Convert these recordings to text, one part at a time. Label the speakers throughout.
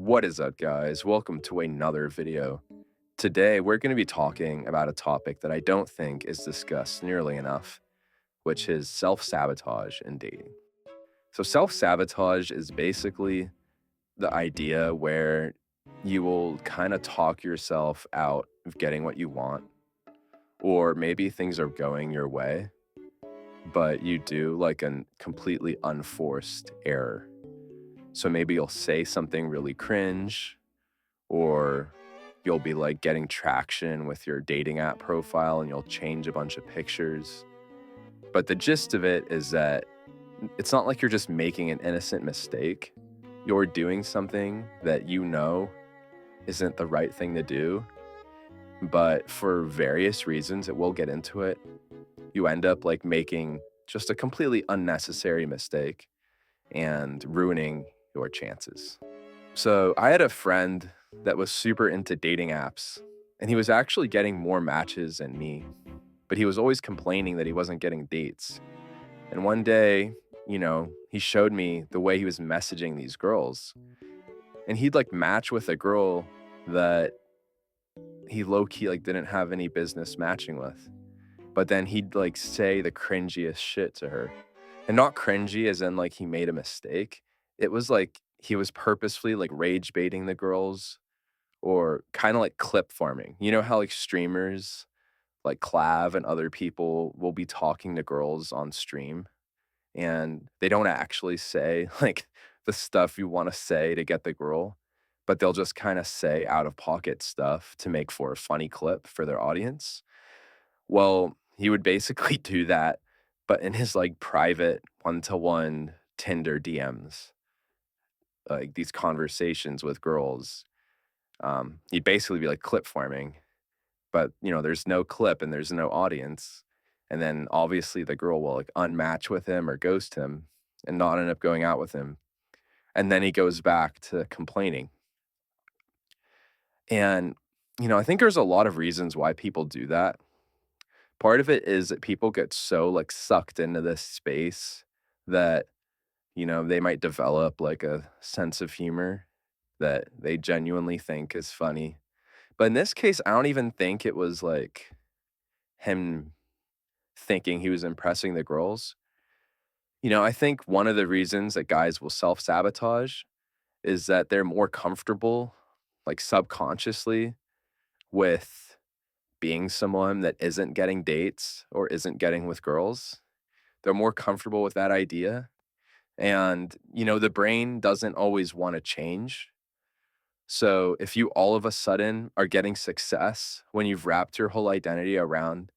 Speaker 1: What is up, guys? Welcome to another video. Today, we're going to be talking about a topic that I don't think is discussed nearly enough, which is self-sabotage in dating. So self-sabotage is basically the idea where you will kind of talk yourself out of getting what you want, or maybe things are going your way, but you do like a completely unforced error. So maybe you'll say something really cringe, or you'll be like getting traction with your dating app profile and you'll change a bunch of pictures. But the gist of it is that it's not like you're just making an innocent mistake. You're doing something that you know isn't the right thing to do, but for various reasons, we'll get into it, you end up like making just a completely unnecessary mistake and ruining your chances. So I had a friend that was super into dating apps, and he was actually getting more matches than me, but he was always complaining that he wasn't getting dates. And one day, he showed me the way he was messaging these girls, and he'd like match with a girl that he low key like didn't have any business matching with. But then he'd like say the cringiest shit to her. And not cringy as in like he made a mistake. It was like he was purposefully like rage baiting the girls, or kind of like clip farming. You know how like streamers like Clav and other people will be talking to girls on stream and they don't actually say like the stuff you want to say to get the girl, but they'll just kind of say out of pocket stuff to make for a funny clip for their audience. Well, he would basically do that, but in his like private one-to-one Tinder DMs, like these conversations with girls. He'd basically be like clip farming, but there's no clip and there's no audience. And then obviously the girl will like unmatch with him or ghost him and not end up going out with him. And then he goes back to complaining. And, I think there's a lot of reasons why people do that. Part of it is that people get so like sucked into this space that, they might develop like a sense of humor that they genuinely think is funny. But in this case, I don't even think it was like him thinking he was impressing the girls. I think one of the reasons that guys will self-sabotage is that they're more comfortable, like subconsciously, with being someone that isn't getting dates or isn't getting with girls. They're more comfortable with that idea. And, the brain doesn't always want to change. So if you all of a sudden are getting success when you've wrapped your whole identity around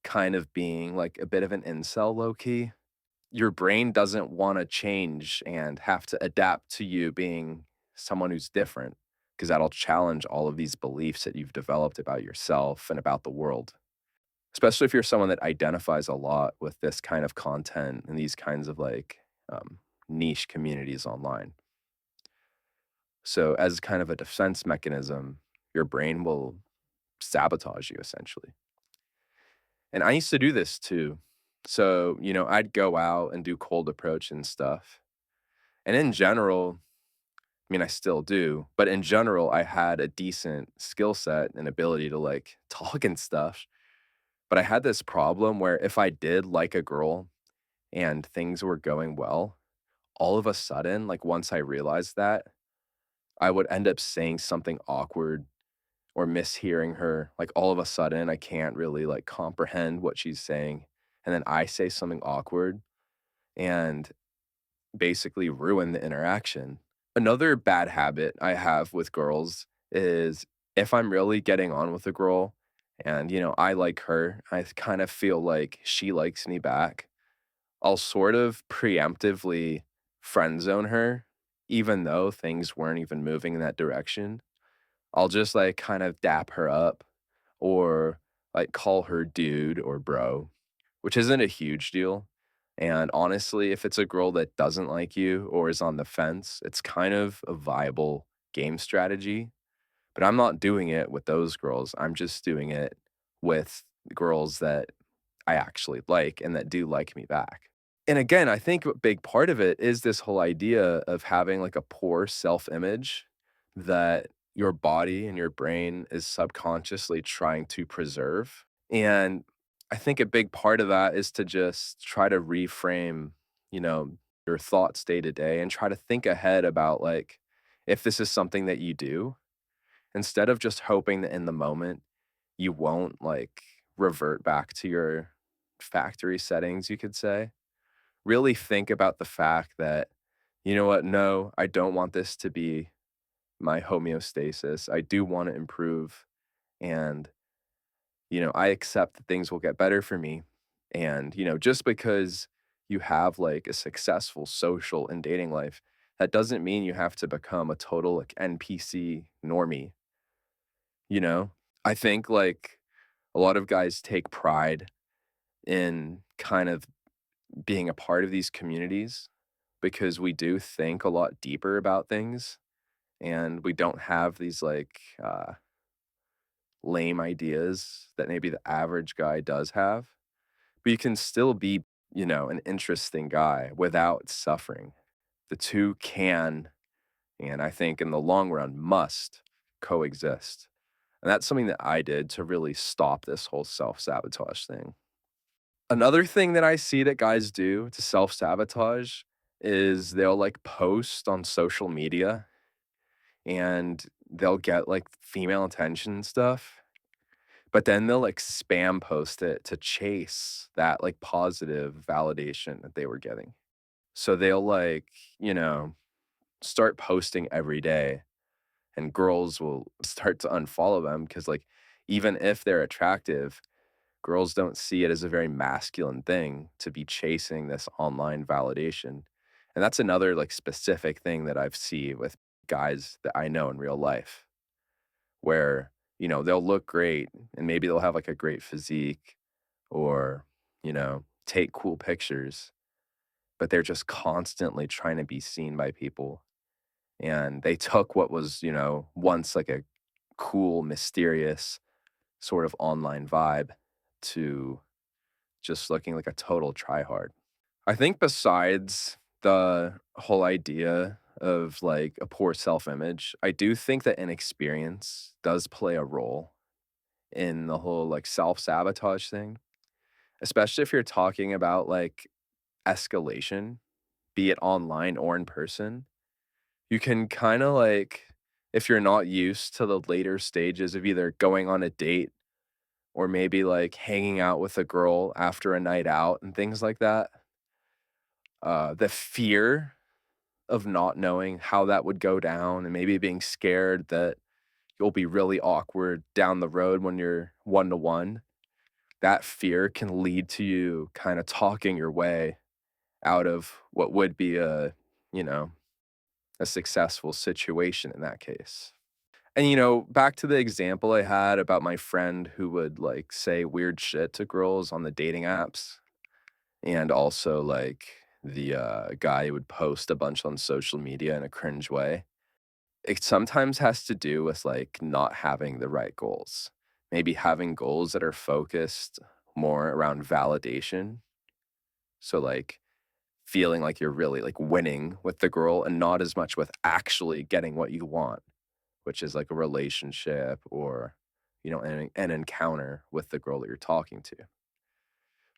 Speaker 1: kind of being like a bit of an incel low key, your brain doesn't want to change and have to adapt to you being someone who's different, because that'll challenge all of these beliefs that you've developed about yourself and about the world. Especially if you're someone that identifies a lot with this kind of content and these kinds of like niche communities online. So, as kind of a defense mechanism, your brain will sabotage you essentially. And I used to do this too. So, I'd go out and do cold approach and stuff. And in general, I mean, I still do, but in general, I had a decent skill set and ability to like talk and stuff. But I had this problem where if I did like a girl and things were going well, all of a sudden, like once I realized that, I would end up saying something awkward or mishearing her. Like all of a sudden, I can't really like comprehend what she's saying. And then I say something awkward and basically ruin the interaction. Another bad habit I have with girls is if I'm really getting on with a girl and, I like her, I kind of feel like she likes me back, I'll sort of preemptively friend zone her, even though things weren't even moving in that direction. I'll just like kind of dap her up or like call her dude or bro, which isn't a huge deal. And honestly, if it's a girl that doesn't like you or is on the fence, it's kind of a viable game strategy. But I'm not doing it with those girls. I'm just doing it with girls that I actually like and that do like me back. And again, I think a big part of it is this whole idea of having like a poor self image that your body and your brain is subconsciously trying to preserve. And I think a big part of that is to just try to reframe, you know, your thoughts day to day and try to think ahead about like if this is something that you do, instead of just hoping that in the moment you won't like revert back to your factory settings, you could say. Really think about the fact that, you know what, no, I don't want this to be my homeostasis. I do want to improve. And, I accept that things will get better for me. And, just because you have like a successful social and dating life, that doesn't mean you have to become a total like NPC normie, you know? I think like a lot of guys take pride in kind of being a part of these communities because we do think a lot deeper about things and we don't have these like lame ideas that maybe the average guy does have. But you can still be, an interesting guy without suffering. The two can, and I think in the long run must coexist. And that's something that I did to really stop this whole self sabotage thing. Another thing that I see that guys do to self sabotage is they'll like post on social media and they'll get like female attention and stuff, but then they'll like spam post it to chase that like positive validation that they were getting. So they'll like, you know, start posting every day and girls will start to unfollow them because like even if they're attractive, girls don't see it as a very masculine thing to be chasing this online validation. And that's another like specific thing that I've seen with guys that I know in real life where, they'll look great and maybe they'll have like a great physique or, take cool pictures, but they're just constantly trying to be seen by people. And they took what was, once like a cool, mysterious sort of online vibe to just looking like a total tryhard. I think besides the whole idea of like a poor self image, I do think that inexperience does play a role in the whole like self sabotage thing, especially if you're talking about like escalation, be it online or in person. You can kind of like, if you're not used to the later stages of either going on a date or maybe like hanging out with a girl after a night out and things like that, the fear of not knowing how that would go down and maybe being scared that you'll be really awkward down the road when you're one to one, that fear can lead to you kind of talking your way out of what would be you know, a successful situation in that case. And, back to the example I had about my friend who would like say weird shit to girls on the dating apps, and also like the guy who would post a bunch on social media in a cringe way. It sometimes has to do with like not having the right goals. Maybe having goals that are focused more around validation. So like feeling like you're really like winning with the girl and not as much with actually getting what you want, which is like a relationship or, an encounter with the girl that you're talking to.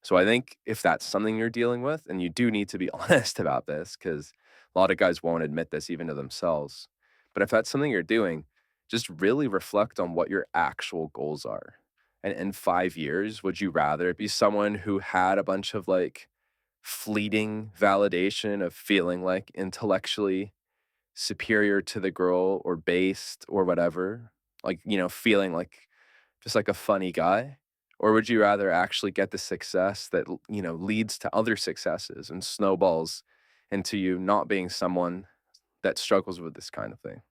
Speaker 1: So I think if that's something you're dealing with, and you do need to be honest about this, because a lot of guys won't admit this even to themselves. But if that's something you're doing, just really reflect on what your actual goals are. And in 5 years, would you rather be someone who had a bunch of like fleeting validation of feeling like intellectually superior to the girl or based or whatever, like, feeling like just like a funny guy? Or would you rather actually get the success that, leads to other successes and snowballs into you not being someone that struggles with this kind of thing?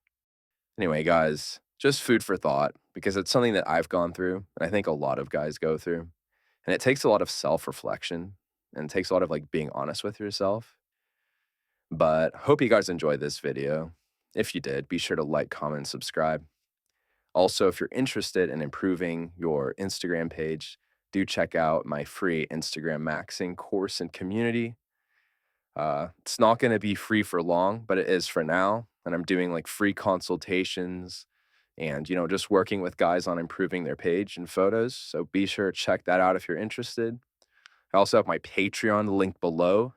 Speaker 1: Anyway, guys, just food for thought because it's something that I've gone through and I think a lot of guys go through. And it takes a lot of self reflection and it takes a lot of like being honest with yourself. But hope you guys enjoyed this video. If you did, be sure to like, comment, and subscribe. Also, if you're interested in improving your Instagram page, do check out my free Instagram maxing course and community. It's not going to be free for long, but it is for now. and I'm doing like free consultations and, just working with guys on improving their page and photos. So be sure to check that out if you're interested. I also have my Patreon linked below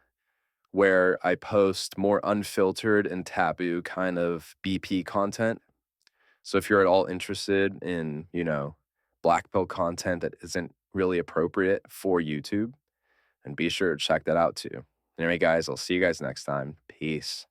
Speaker 1: where I post more unfiltered and taboo kind of BP content. So if you're at all interested in, black pill content that isn't really appropriate for YouTube, and be sure to check that out too. Anyway, guys, I'll see you guys next time. Peace.